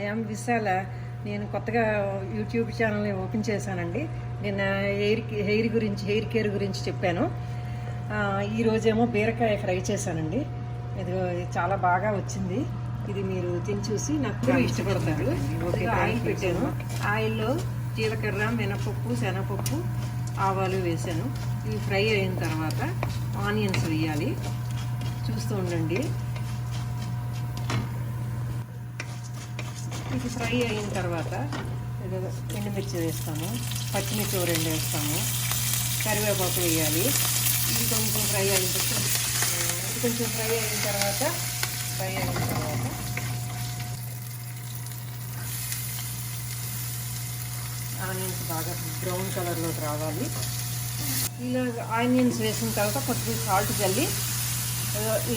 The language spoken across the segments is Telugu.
ఐఎమ్ విశాల. నేను కొత్తగా యూట్యూబ్ ఛానల్ని ఓపెన్ చేశానండి. నిన్న హెయిర్ కేర్ గురించి చెప్పాను. ఈరోజేమో బీరకాయ ఫ్రై చేశానండి. ఇది చాలా బాగా వచ్చింది. ఇది మీరు తిని చూసి నాకు ఇష్టపడతారు. ఓకే, ఆయిల్ పెట్టాను. ఆయిల్లో జీలకర్ర, మినపప్పు, శనగపప్పు, ఆవాలు వేసాను. ఇవి ఫ్రై అయిన తర్వాత ఆనియన్స్ వేయాలి. చూస్తూ ఉండండి. ఇది ఫ్రై అయిన తర్వాత ఎండుమిర్చి వేస్తాము, పచ్చిమిర్చి 2 వేస్తాము, కరివేపాకు వేయాలి. ఇది కొంచెం ఫ్రై అయిన తర్వాత ఆనియన్స్ బాగా బ్రౌన్ కలర్లోకి రావాలి. ఇలా ఆనియన్స్ వేసిన తర్వాత కొంచెం సాల్ట్ చల్లి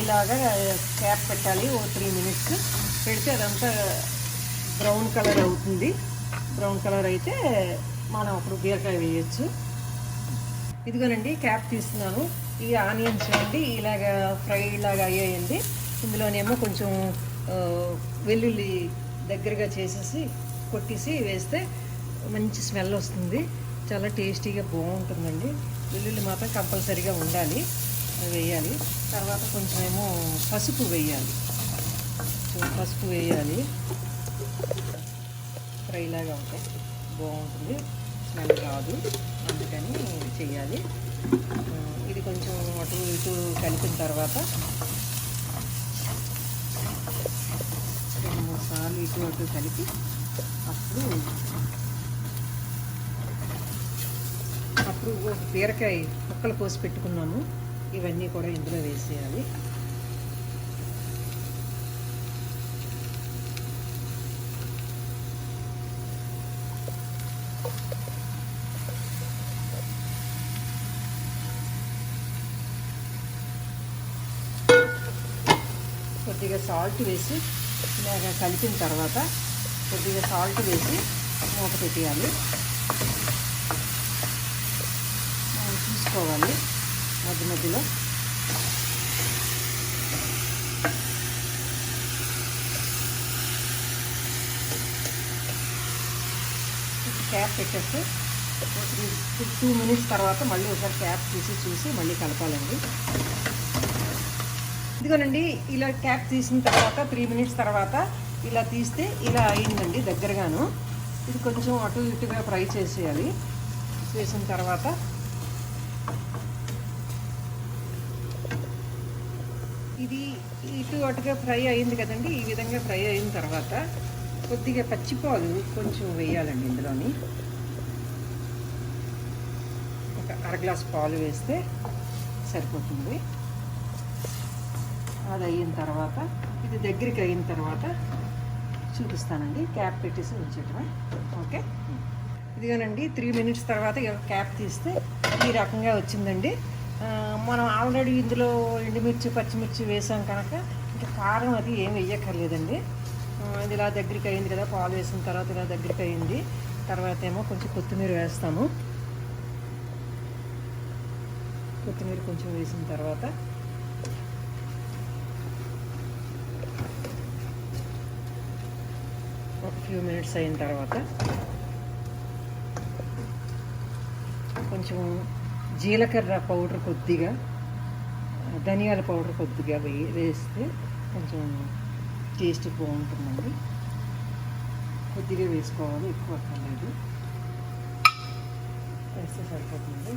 ఇలాగా క్యాప్ పెట్టాలి. 3 మినిట్స్ పెడితే అదంతా బ్రౌన్ కలర్ అవుతుంది. బ్రౌన్ కలర్ అయితే మనం అప్పుడు బీరకాయ వేయచ్చు. ఇదిగోనండి, క్యాప్ తీస్తున్నాను. ఈ ఆనియన్స్ అండి ఇలాగా ఫ్రై లాగా అయ్యాయండి. ఇందులోనేమో కొంచెం వెల్లుల్లి దగ్గరగా చేసేసి కొట్టేసి వేస్తే మంచి స్మెల్ వస్తుంది. చాలా టేస్టీగా బాగుంటుందండి. వెల్లుల్లి మాత్రం కంపల్సరీగా ఉండాలి, అది వేయాలి. తర్వాత కొంచెం ఏమో పసుపు వేయాలి. ఫ్రైలాగా ఉంటే బాగుంటుంది, స్మెల్ రాదు, అందుకని చేయాలి. ఇది కొంచెం అటు ఇటు కలిపిన తర్వాత 2-3 సార్లు ఇటు అటు కలిపి అప్పుడు బీరకాయ ముక్కలు కోసి పెట్టుకున్నాము. ఇవన్నీ కూడా ఇందులో వేసేయాలి. కొద్దిగా సాల్ట్ వేసి ఇలాగా కలిపిన తర్వాత కొద్దిగా సాల్ట్ వేసి మూత పెట్టేయాలి. చూసుకోవాలి మధ్యలో. క్యాప్ పెట్టేస్తే 2 మినిట్స్ తర్వాత మళ్ళీ ఒకసారి క్యాప్ చూసి మళ్ళీ కలపాలండి. ఇదిగోనండి, ఇలా క్యాప్ తీసిన తర్వాత 3 మినిట్స్ తర్వాత ఇలా తీస్తే ఇలా అయిందండి దగ్గరగాను. ఇది కొంచెం అటు ఇటుగా ఫ్రై చేసేయాలి. చేసిన తర్వాత ఇది ఇటు అటుగా ఫ్రై అయింది కదండి. ఈ విధంగా ఫ్రై అయిన తర్వాత కొద్దిగా పచ్చిపాలు కొంచెం వేయాలండి. ఇందులోని ఒక 1/2 గ్లాస్ పాలు వేస్తే సరిపోతుంది. అది అయిన తర్వాత ఇది దగ్గరికి అయిన తర్వాత చూపిస్తానండి. క్యాప్ పెట్టేసి ఉంచటమే. ఓకే, ఇదిగానండి 3 మినిట్స్ తర్వాత క్యాప్ తీస్తే ఈ రకంగా వచ్చిందండి. మనం ఆల్రెడీ ఇందులో ఎండుమిర్చి, పచ్చిమిర్చి వేసాం కనుక ఇంకా కారం అది ఏం వేయక్కర్లేదండి. ఇది ఇలా దగ్గరికి అయింది కదా, పాలు వేసిన తర్వాత ఇలా దగ్గరికి అయింది. తర్వాత ఏమో కొంచెం కొత్తిమీర వేస్తాము. కొత్తిమీర కొంచెం వేసిన తర్వాత ఒక ఫ్యూ మినిట్స్ అయిన తర్వాత కొంచెం జీలకర్ర పౌడర్ కొద్దిగా, ధనియాల పౌడర్ కొద్దిగా వేస్తే కొంచెం టేస్ట్ బాగుంటుందండి. కొద్దిగా వేసుకోవాలి, ఎక్కువ అక్కర్లేదు, వేస్తే సరిపోతుంది.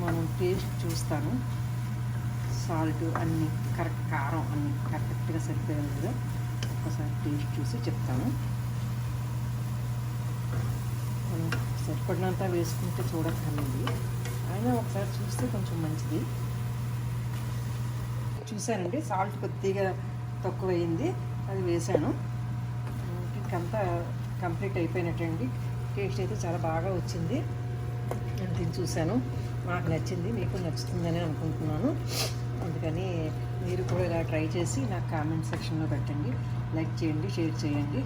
మనం టేస్ట్ చూస్తాను. సాల్ట్ అన్నీ కరెక్ట్, కారం అన్నీ కరెక్ట్గా సరిపోయింది కదా, ఒక్కసారి టేస్ట్ చూసి చెప్తాను. మనం సరిపడినంత వేసుకుంటే చూడక్కర్లేదు, అయినా ఒకసారి చూస్తే కొంచెం మంచిది. చూసానండి, సాల్ట్ కొద్దిగా తక్కువైంది, అది వేసాను. ఇంకంతా కంప్లీట్ అయిపోయినట్టండి. టేస్ట్ అయితే చాలా బాగా వచ్చింది. నేను తిని చూశాను, నాకు నచ్చింది, మీకు నచ్చుతుందని అనుకుంటున్నాను. అందుకని మీరు కూడా ఇలా ట్రై చేసి నాకు కామెంట్ సెక్షన్లో పెట్టండి, లైక్ చేయండి, షేర్ చేయండి.